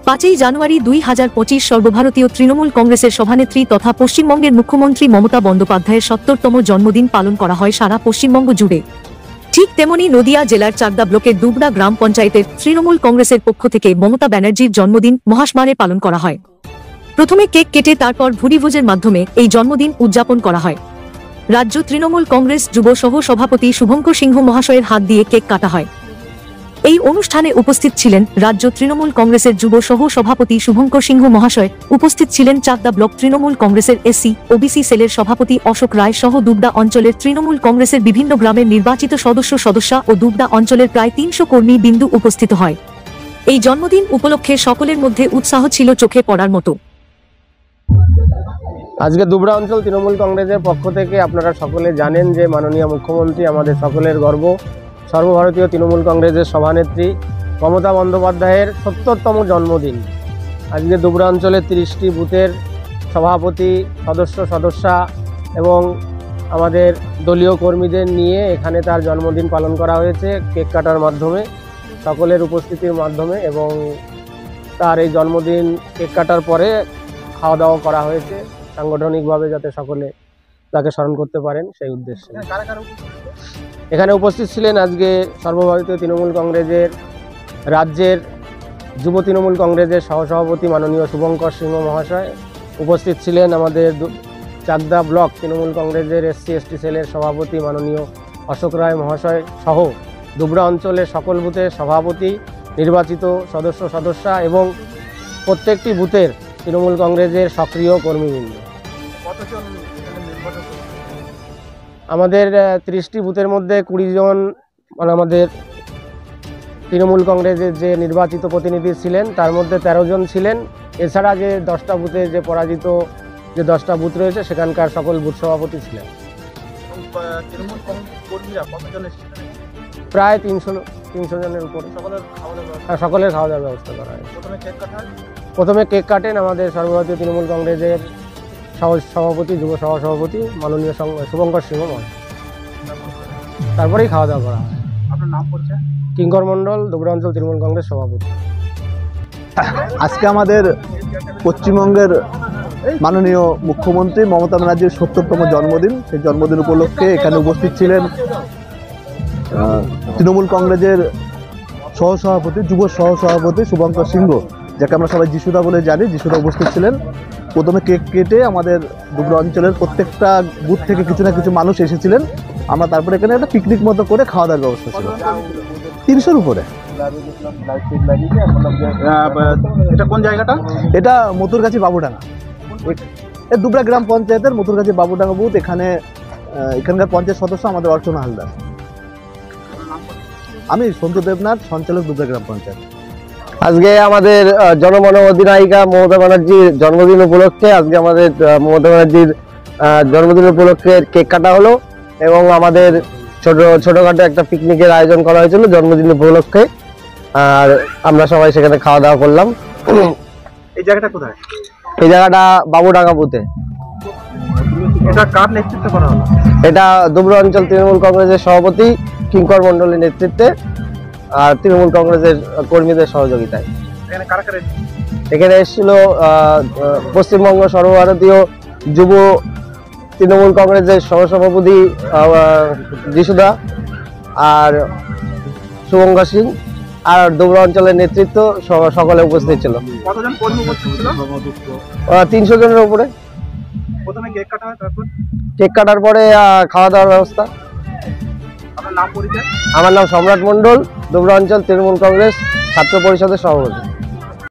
5ই জানুয়ারি 2025 সর্বভারতীয় তৃণমূল কংগ্রেসের সভানেত্রী তথা পশ্চিমবঙ্গের মুখ্যমন্ত্রী মমতা বন্দ্যোপাধ্যায়ের 70তম জন্মদিন পালন করা হয় সারা পশ্চিমবঙ্গ জুড়ে। ঠিক তেমনি নদিয়া জেলার চাকদা ব্লকের দুবড়া গ্রাম পঞ্চায়েতের তৃণমূল কংগ্রেসের পক্ষ থেকে মমতা ব্যানার্জির জন্মদিন মহাসমারে পালন করা হয়। প্রথমে কেক কেটে তারপর ভুরিভোজের মাধ্যমে এই জন্মদিন উদযাপন করা হয়। রাজ্য তৃণমূল কংগ্রেস যুব সহ সভাপতি শুভঙ্কর সিংহ মহাশয়ের হাত দিয়ে কেক কাটা হয়। এই অনুষ্ঠানে উপস্থিত ছিলেন রাজ্য তৃণমূল কংগ্রেসের যুব সহ সভাপতি শুভঙ্কর সিংহ মহাশয়, উপস্থিত ছিলেন চাকদা ব্লক তৃণমূল কংগ্রেসের এসসি ওবিসি সেলের সভাপতি অশোক রায় সহ দুবড়া অঞ্চলের তৃণমূল কংগ্রেসের বিভিন্ন গ্রামের নির্বাচিত সদস্যা ও দুবড়া অঞ্চলের প্রায় 300 কর্মী বিন্দু উপস্থিত হয়। এই জন্মদিন উপলক্ষে সকলের মধ্যে উৎসাহ ছিল চোখে পড়ার মতো। আজকে দুবড়া অঞ্চল তৃণমূল কংগ্রেসের পক্ষ থেকে আপনারা সকলে জানেন যে মাননীয় মুখ্যমন্ত্রী আমাদের সকলের গর্ব সর্বভারতীয় তৃণমূল কংগ্রেসের সভানেত্রী মমতা বন্দ্যোপাধ্যায়ের 70তম জন্মদিন। আজকে দুবড়া অঞ্চলের 30টি বুথের সভাপতি সদস্যা এবং আমাদের দলীয় কর্মীদের নিয়ে এখানে তার জন্মদিন পালন করা হয়েছে কেক কাটার মাধ্যমে, সকলের উপস্থিতির মাধ্যমে, এবং তার এই জন্মদিন কেক কাটার পরে খাওয়া দাওয়া করা হয়েছে সাংগঠনিকভাবে, যাতে সকলে তাকে স্মরণ করতে পারেন সেই উদ্দেশ্যে। এখানে উপস্থিত ছিলেন আজকে সর্বভারতীয় তৃণমূল কংগ্রেসের রাজ্যের যুব তৃণমূল কংগ্রেসের সহসভাপতি মাননীয় শুভঙ্কর সিংহ মহাশয়, উপস্থিত ছিলেন আমাদের চাকদা ব্লক তৃণমূল কংগ্রেসের এসসি এসটি সেলের সভাপতি মাননীয় অশোক রায় মহাশয় সহ দুবড়া অঞ্চলের সকল বুথের সভাপতি, নির্বাচিত সদস্যা এবং প্রত্যেকটি বুথের তৃণমূল কংগ্রেসের সক্রিয় কর্মীবৃন্দ। আমাদের 30টি বুথের মধ্যে 20 জন মানে আমাদের তৃণমূল কংগ্রেসের যে নির্বাচিত প্রতিনিধি ছিলেন তার মধ্যে 13 জন ছিলেন। এছাড়া যে 10টা বুথে যে পরাজিত যে 10টা বুথ রয়েছে সেখানকার সকল বুথ সভাপতি ছিলেন। প্রায় 300 জনের উপরে সকলের খাওয়া দাওয়ার ব্যবস্থা করা হয়। প্রথমে কেক কাটেন আমাদের সর্বভারতীয় তৃণমূল কংগ্রেসের সভাপতি যুব সহসভাপতি মাননীয় শুভঙ্কর সিংহ মহাশয়, তারপরেই খাওয়া দাওয়া করা হয়। আপনার নাম পরিচয়? কিঙ্কর মণ্ডল, দুবড়া অঞ্চল তৃণমূল কংগ্রেস সভাপতি। আজকে আমাদের পশ্চিমবঙ্গের মাননীয় মুখ্যমন্ত্রী মমতা ব্যানার্জির 70তম জন্মদিন। সেই জন্মদিন উপলক্ষে এখানে উপস্থিত ছিলেন তৃণমূল কংগ্রেসের সহসভাপতি যুব সহসভাপতি শুভঙ্কর সিংহ, যাকে আমরা সবাই যিশুদা বলে জানি। যিশুদা উপস্থিত ছিলেন। প্রথমে কেক কেটে আমাদের দুবড়া অঞ্চলের প্রত্যেকটা বুথ থেকে কিছু না কিছু মানুষ এসেছিলেন। আমরা তারপরে এখানে একটা পিকনিক মতো করে খাওয়া দাওয়ার ব্যবস্থা ছিল। 300-র উপরে। এটা কোন জায়গাটা? এটা মথুরগাছি বাবুডাঙ্গা, দুবড়া গ্রাম পঞ্চায়েতের মথুরগাছি বাবুডাঙ্গা বুথ। এখানকার পঞ্চায়েত সদস্য আমাদের অর্চনা হালদার। আমি সন্তু দেবনাথ, সঞ্চালক দুবড়া গ্রাম পঞ্চায়েত। আজকে আমাদের জনমন অধিনায়িকা মমতা ব্যানার্জির জন্মদিন উপলক্ষে মমতা ব্যানার্জির জন্মদিন উপলক্ষে কেক কাটা হলো এবং আমাদের ছোটখাটো একটা পিকনিকের আয়োজন করা হয়েছিল জন্মদিন উপলক্ষে, আর আমরা সবাই সেখানে খাওয়া দাওয়া করলাম। এই জায়গাটা কোথায়? এই জায়গাটা বাবুডাঙ্গা বুথে। এটা কার নেতৃত্বে করা হলো? এটা দুবড়া অঞ্চল তৃণমূল কংগ্রেসের সভাপতি কিঙ্কর মণ্ডলের নেতৃত্বে আর তৃণমূল কংগ্রেসের কর্মীদের সহযোগিতায়। এখানে এসেছিল পশ্চিমবঙ্গ সর্বভারতীয় যুব তৃণমূল কংগ্রেসের সহসভাপতি যিশুদা আর শুভঙ্কর সিং, আর দুবড়া অঞ্চলের নেতৃত্ব সকলে উপস্থিত ছিল। কতজন কর্মী উপস্থিত ছিল? 300 জনের উপরে। প্রথমে কেক কাটা হয়, তারপর কেক কাটার পরে খাওয়া দাওয়ার ব্যবস্থা। আপনার নাম পরিচয়? আমার নাম সম্রাট মণ্ডল, দুবড়া অঞ্চল তৃণমূল কংগ্রেস ছাত্র পরিষদের সভাপতি।